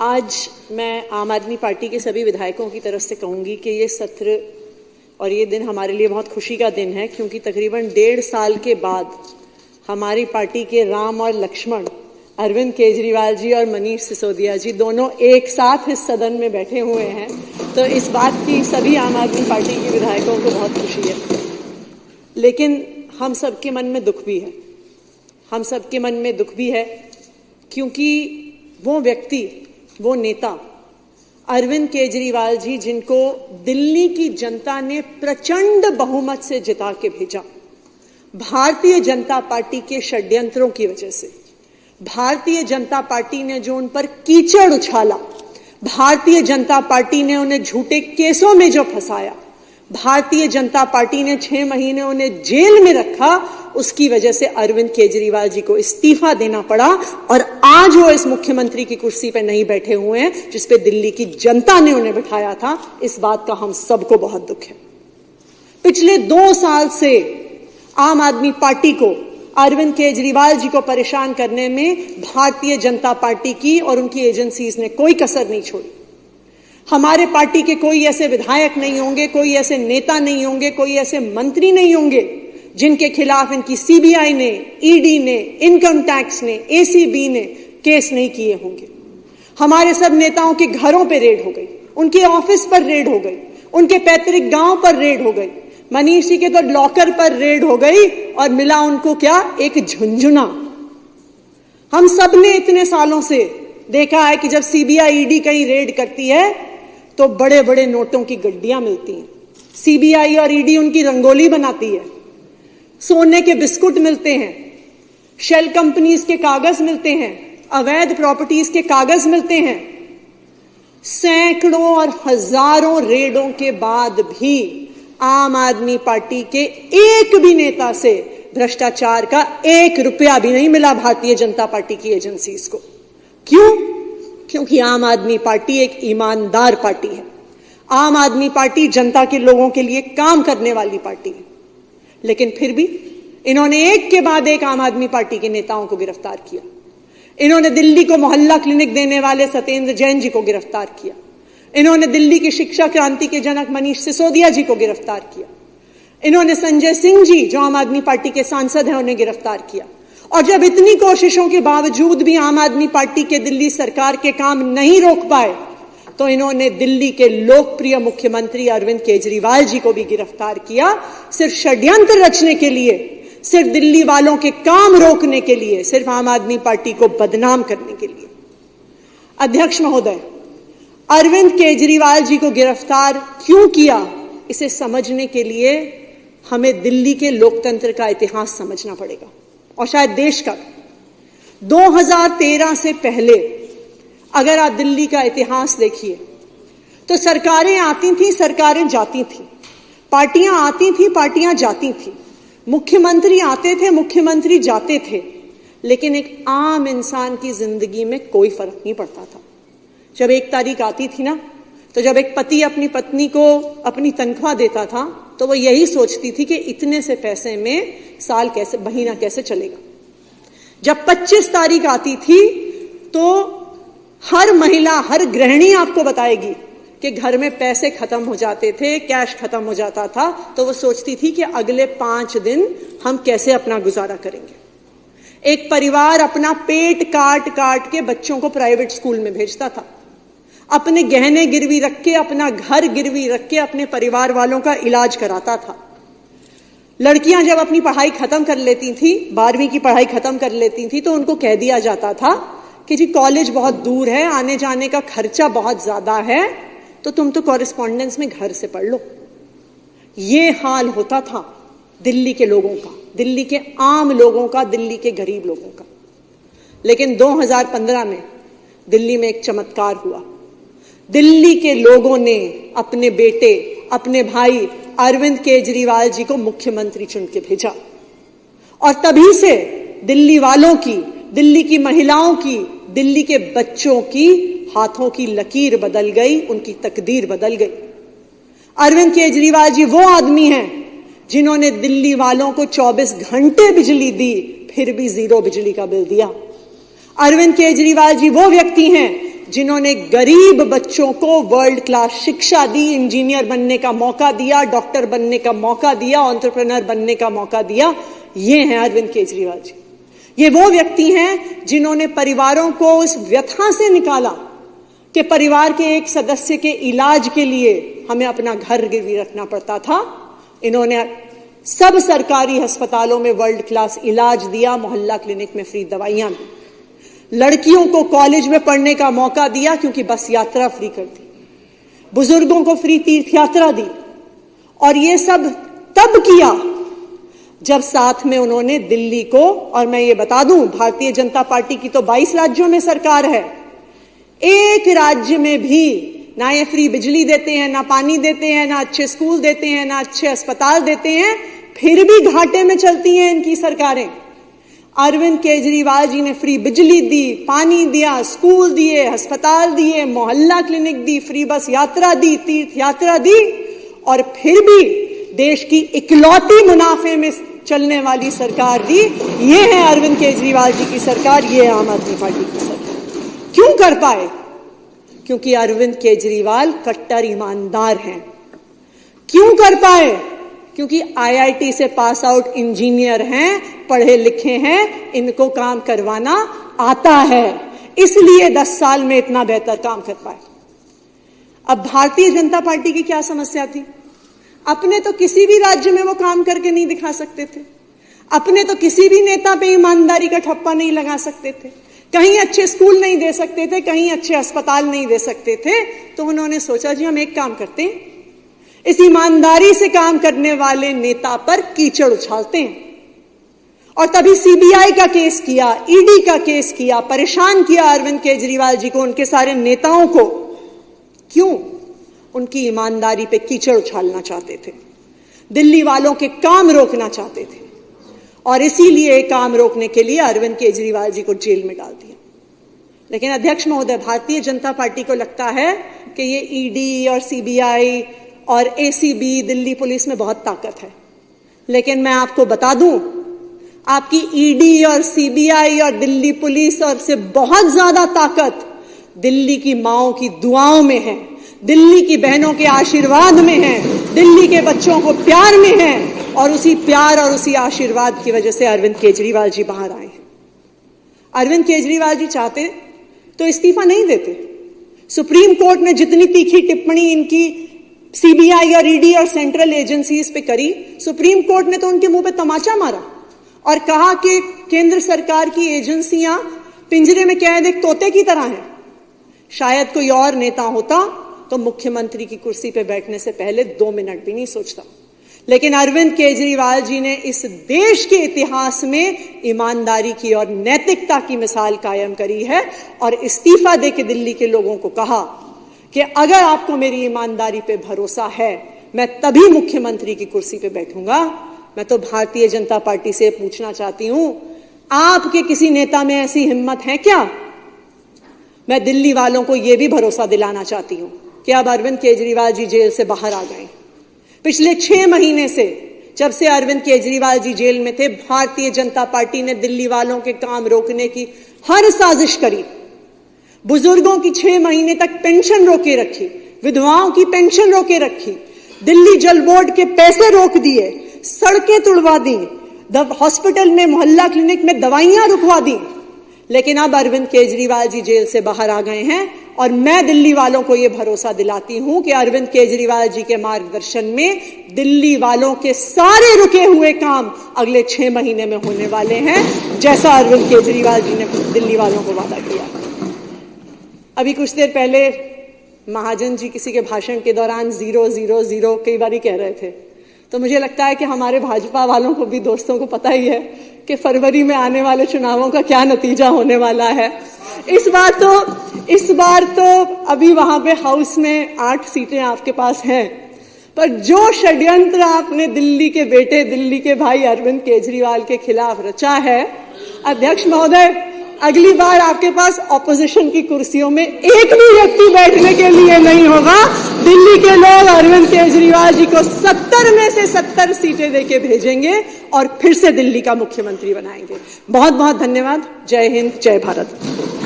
आज मैं आम आदमी पार्टी के सभी विधायकों की तरफ से कहूंगी कि ये सत्र और ये दिन हमारे लिए बहुत खुशी का दिन है, क्योंकि तकरीबन 1.5 साल के बाद हमारी पार्टी के राम और लक्ष्मण अरविंद केजरीवाल जी और मनीष सिसोदिया जी दोनों एक साथ इस सदन में बैठे हुए हैं। तो इस बात की सभी आम आदमी पार्टी के विधायकों को बहुत खुशी है। लेकिन हम सबके मन में दुख भी है, हम सबके मन में दुख भी है, क्योंकि वो व्यक्ति, वो नेता अरविंद केजरीवाल जी, जिनको दिल्ली की जनता ने प्रचंड बहुमत से जिता के भेजा, भारतीय जनता पार्टी के षड्यंत्रों की वजह से, भारतीय जनता पार्टी ने जो उन पर कीचड़ उछाला, भारतीय जनता पार्टी ने उन्हें झूठे केसों में जो फंसाया, भारतीय जनता पार्टी ने 6 महीने उन्हें जेल में रखा, उसकी वजह से अरविंद केजरीवाल जी को इस्तीफा देना पड़ा और आज वो इस मुख्यमंत्री की कुर्सी पर नहीं बैठे हुए हैं जिस पे दिल्ली की जनता ने उन्हें बिठाया था। इस बात का हम सबको बहुत दुख है। पिछले 2 साल से आम आदमी पार्टी को, अरविंद केजरीवाल जी को परेशान करने में भारतीय जनता पार्टी की और उनकी एजेंसीज ने कोई कसर नहीं छोड़ी। हमारे पार्टी के कोई ऐसे विधायक नहीं होंगे, कोई ऐसे नेता नहीं होंगे, कोई ऐसे मंत्री नहीं होंगे जिनके खिलाफ इनकी सीबीआई ने, ईडी ने, इनकम टैक्स ने, एसीबी ने केस नहीं किए होंगे। हमारे सब नेताओं के घरों पर रेड हो गई, उनके ऑफिस पर रेड हो गई, उनके पैतृक गांव पर रेड हो गई, मनीष जी के तो लॉकर पर रेड हो गई और मिला उनको क्या, एक झुंझुना। हम सब ने इतने सालों से देखा है कि जब सीबीआई, ईडी कहीं रेड करती है तो बड़े बड़े नोटों की गड्डियां मिलती हैं। सीबीआई और ईडी उनकी रंगोली बनाती है, सोने के बिस्कुट मिलते हैं, शेल कंपनीज के कागज मिलते हैं, अवैध प्रॉपर्टीज के कागज मिलते हैं। सैकड़ों और हजारों रेडों के बाद भी आम आदमी पार्टी के एक भी नेता से भ्रष्टाचार का 1 रुपया भी नहीं मिला भारतीय जनता पार्टी की एजेंसीज को। क्यों? क्योंकि आम आदमी पार्टी एक ईमानदार पार्टी है। आम आदमी पार्टी जनता के लोगों के लिए काम करने वाली पार्टी है। लेकिन फिर भी इन्होंने एक के बाद एक आम आदमी पार्टी के नेताओं को गिरफ्तार किया। इन्होंने दिल्ली को मोहल्ला क्लिनिक देने वाले सत्येंद्र जैन जी को गिरफ्तार किया। इन्होंने दिल्ली की शिक्षा क्रांति के जनक मनीष सिसोदिया जी को गिरफ्तार किया। इन्होंने संजय सिंह जी, जो आम आदमी पार्टी के सांसद हैं, उन्हें गिरफ्तार किया। और जब इतनी कोशिशों के बावजूद भी आम आदमी पार्टी के दिल्ली सरकार के काम नहीं रोक पाए, तो इन्होंने दिल्ली के लोकप्रिय मुख्यमंत्री अरविंद केजरीवाल जी को भी गिरफ्तार किया, सिर्फ षड्यंत्र रचने के लिए, सिर्फ दिल्ली वालों के काम रोकने के लिए, सिर्फ आम आदमी पार्टी को बदनाम करने के लिए। अध्यक्ष महोदय, अरविंद केजरीवाल जी को गिरफ्तार क्यों किया, इसे समझने के लिए हमें दिल्ली के लोकतंत्र का इतिहास समझना पड़ेगा, और शायद देश का। 2013 से पहले अगर आप दिल्ली का इतिहास देखिए तो सरकारें आती थी, सरकारें जाती थी, पार्टियां आती थी, पार्टियां जाती थी, मुख्यमंत्री आते थे, मुख्यमंत्री जाते थे, लेकिन एक आम इंसान की जिंदगी में कोई फर्क नहीं पड़ता था। जब 1 तारीख आती थी ना, तो जब एक पति अपनी पत्नी को अपनी तनख्वाह देता था तो वो यही सोचती थी कि इतने से पैसे में साल कैसे, महीना कैसे चलेगा। जब 25 तारीख आती थी तो हर महिला, हर गृहिणी आपको बताएगी कि घर में पैसे खत्म हो जाते थे, कैश खत्म हो जाता था, तो वो सोचती थी कि अगले 5 दिन हम कैसे अपना गुजारा करेंगे। एक परिवार अपना पेट काट काट के बच्चों को प्राइवेट स्कूल में भेजता था, अपने गहने गिरवी रख के, अपना घर गिरवी रख के अपने परिवार वालों का इलाज कराता था। लड़कियां जब अपनी पढ़ाई खत्म कर लेती थी, 12वीं की पढ़ाई खत्म कर लेती थी, तो उनको कह दिया जाता था कि जी कॉलेज बहुत दूर है, आने जाने का खर्चा बहुत ज्यादा है, तो तुम तो कॉरेस्पॉन्डेंस में घर से पढ़ लो। ये हाल होता था दिल्ली के लोगों का, दिल्ली के आम लोगों का, दिल्ली के गरीब लोगों का। लेकिन 2015 में दिल्ली में एक चमत्कार हुआ। दिल्ली के लोगों ने अपने बेटे, अपने भाई अरविंद केजरीवाल जी को मुख्यमंत्री चुन के भेजा, और तभी से दिल्ली वालों की, दिल्ली की महिलाओं की, दिल्ली के बच्चों की हाथों की लकीर बदल गई, उनकी तकदीर बदल गई। अरविंद केजरीवाल जी वो आदमी हैं जिन्होंने दिल्ली वालों को 24 घंटे बिजली दी, फिर भी 0 बिजली का बिल दिया। अरविंद केजरीवाल जी वो व्यक्ति हैं जिन्होंने गरीब बच्चों को वर्ल्ड क्लास शिक्षा दी, इंजीनियर बनने का मौका दिया, डॉक्टर बनने का मौका दिया, एंटरप्रेन्योर बनने का मौका दिया, ये हैं अरविंद केजरीवाल जी। ये वो व्यक्ति हैं जिन्होंने परिवारों को उस व्यथा से निकाला कि परिवार के एक सदस्य के इलाज के लिए हमें अपना घर गिरवी रखना पड़ता था। इन्होंने सब सरकारी अस्पतालों में वर्ल्ड क्लास इलाज दिया, मोहल्ला क्लिनिक में फ्री दवाइयां दी, लड़कियों को कॉलेज में पढ़ने का मौका दिया क्योंकि बस यात्रा फ्री कर दी, बुजुर्गों को फ्री तीर्थ यात्रा दी। और ये सब तब किया जब साथ में उन्होंने दिल्ली को, और मैं ये बता दूं, भारतीय जनता पार्टी की तो 22 राज्यों में सरकार है, एक राज्य में भी ना ये फ्री बिजली देते हैं, ना पानी देते हैं, ना अच्छे स्कूल देते हैं, ना अच्छे अस्पताल देते हैं, फिर भी घाटे में चलती हैं इनकी सरकारें। अरविंद केजरीवाल जी ने फ्री बिजली दी, पानी दिया, स्कूल दिए, अस्पताल दिए, मोहल्ला क्लिनिक दी, फ्री बस यात्रा दी, तीर्थ यात्रा दी, और फिर भी देश की इकलौती मुनाफे में चलने वाली सरकार दी। ये है अरविंद केजरीवाल जी की सरकार, ये है आम आदमी पार्टी की सरकार। क्यों कर पाए? क्योंकि अरविंद केजरीवाल कट्टर ईमानदार हैं। क्यों कर पाए? क्योंकि आईआईटी से पास आउट इंजीनियर हैं, पढ़े लिखे हैं, इनको काम करवाना आता है, इसलिए 10 साल में इतना बेहतर काम कर पाए। अब भारतीय जनता पार्टी की क्या समस्या थी? अपने तो किसी भी राज्य में वो काम करके नहीं दिखा सकते थे, अपने तो किसी भी नेता पे ईमानदारी का ठप्पा नहीं लगा सकते थे, कहीं अच्छे स्कूल नहीं दे सकते थे, कहीं अच्छे अस्पताल नहीं दे सकते थे। तो उन्होंने सोचा जी हम एक काम करते हैं, इस ईमानदारी से काम करने वाले नेता पर कीचड़ उछालते हैं। और तभी सीबीआई का केस किया, ईडी का केस किया, परेशान किया अरविंद केजरीवाल जी को, उनके सारे नेताओं को। क्यों? उनकी ईमानदारी पे कीचड़ उछालना चाहते थे, दिल्ली वालों के काम रोकना चाहते थे, और इसीलिए काम रोकने के लिए अरविंद केजरीवाल जी को जेल में डाल दिया। लेकिन अध्यक्ष महोदय, भारतीय जनता पार्टी को लगता है कि ये ईडी और सीबीआई और एसीबी, दिल्ली पुलिस में बहुत ताकत है। लेकिन मैं आपको बता दूं, आपकी ईडी और सीबीआई और दिल्ली पुलिस और से बहुत ज्यादा ताकत दिल्ली की माओं की दुआओं में है, दिल्ली की बहनों के आशीर्वाद में है, दिल्ली के बच्चों को प्यार में है, और उसी प्यार और उसी आशीर्वाद की वजह से अरविंद केजरीवाल जी बाहर आए हैं। अरविंद केजरीवाल जी चाहते तो इस्तीफा नहीं देते। सुप्रीम कोर्ट ने जितनी तीखी टिप्पणी इनकी सीबीआई और ईडी और सेंट्रल एजेंसीज पे करी, सुप्रीम कोर्ट ने तो उनके मुंह पे तमाचा मारा और कहा कि केंद्र सरकार की एजेंसियां पिंजरे में कैद एक तोते की तरह हैं। शायद कोई और नेता होता तो मुख्यमंत्री की कुर्सी पे बैठने से पहले 2 मिनट भी नहीं सोचता। लेकिन अरविंद केजरीवाल जी ने इस देश के इतिहास में ईमानदारी की और नैतिकता की मिसाल कायम करी है, और इस्तीफा देके दिल्ली के लोगों को कहा कि अगर आपको मेरी ईमानदारी पे भरोसा है, मैं तभी मुख्यमंत्री की कुर्सी पे बैठूंगा। मैं तो भारतीय जनता पार्टी से पूछना चाहती हूं, आपके किसी नेता में ऐसी हिम्मत है क्या? मैं दिल्ली वालों को यह भी भरोसा दिलाना चाहती हूं कि अब अरविंद केजरीवाल जी जेल से बाहर आ गए। पिछले 6 महीने से, जब से अरविंद केजरीवाल जी जेल में थे, भारतीय जनता पार्टी ने दिल्ली वालों के काम रोकने की हर साजिश करी। बुजुर्गों की 6 महीने तक पेंशन रोके रखी, विधवाओं की पेंशन रोके रखी, दिल्ली जल बोर्ड के पैसे रोक दिए, सड़कें तुड़वा दी, हॉस्पिटल में, मोहल्ला क्लिनिक में दवाइयां रुकवा दी। लेकिन अब अरविंद केजरीवाल जी जेल से बाहर आ गए हैं, और मैं दिल्ली वालों को यह भरोसा दिलाती हूं कि अरविंद केजरीवाल जी के मार्गदर्शन में दिल्ली वालों के सारे रुके हुए काम अगले 6 महीने में होने वाले हैं, जैसा अरविंद केजरीवाल जी ने दिल्ली वालों को वादा किया। अभी कुछ देर पहले महाजन जी किसी के भाषण के दौरान 0-0-0 कई बार ही कह रहे थे, तो मुझे लगता है कि हमारे भाजपा वालों को भी, दोस्तों को पता ही है कि फरवरी में आने वाले चुनावों का क्या नतीजा होने वाला है। इस बार तो अभी वहां पे हाउस में 8 सीटें आपके पास हैं, पर जो षड्यंत्र आपने दिल्ली के बेटे, दिल्ली के भाई अरविंद केजरीवाल के खिलाफ रचा है, अध्यक्ष महोदय, अगली बार आपके पास ऑपोजिशन की कुर्सियों में एक भी व्यक्ति बैठने के लिए नहीं होगा। दिल्ली के लोग अरविंद केजरीवाल जी को 70 में से 70 सीटें देके भेजेंगे और फिर से दिल्ली का मुख्यमंत्री बनाएंगे। बहुत बहुत धन्यवाद। जय हिंद, जय भारत।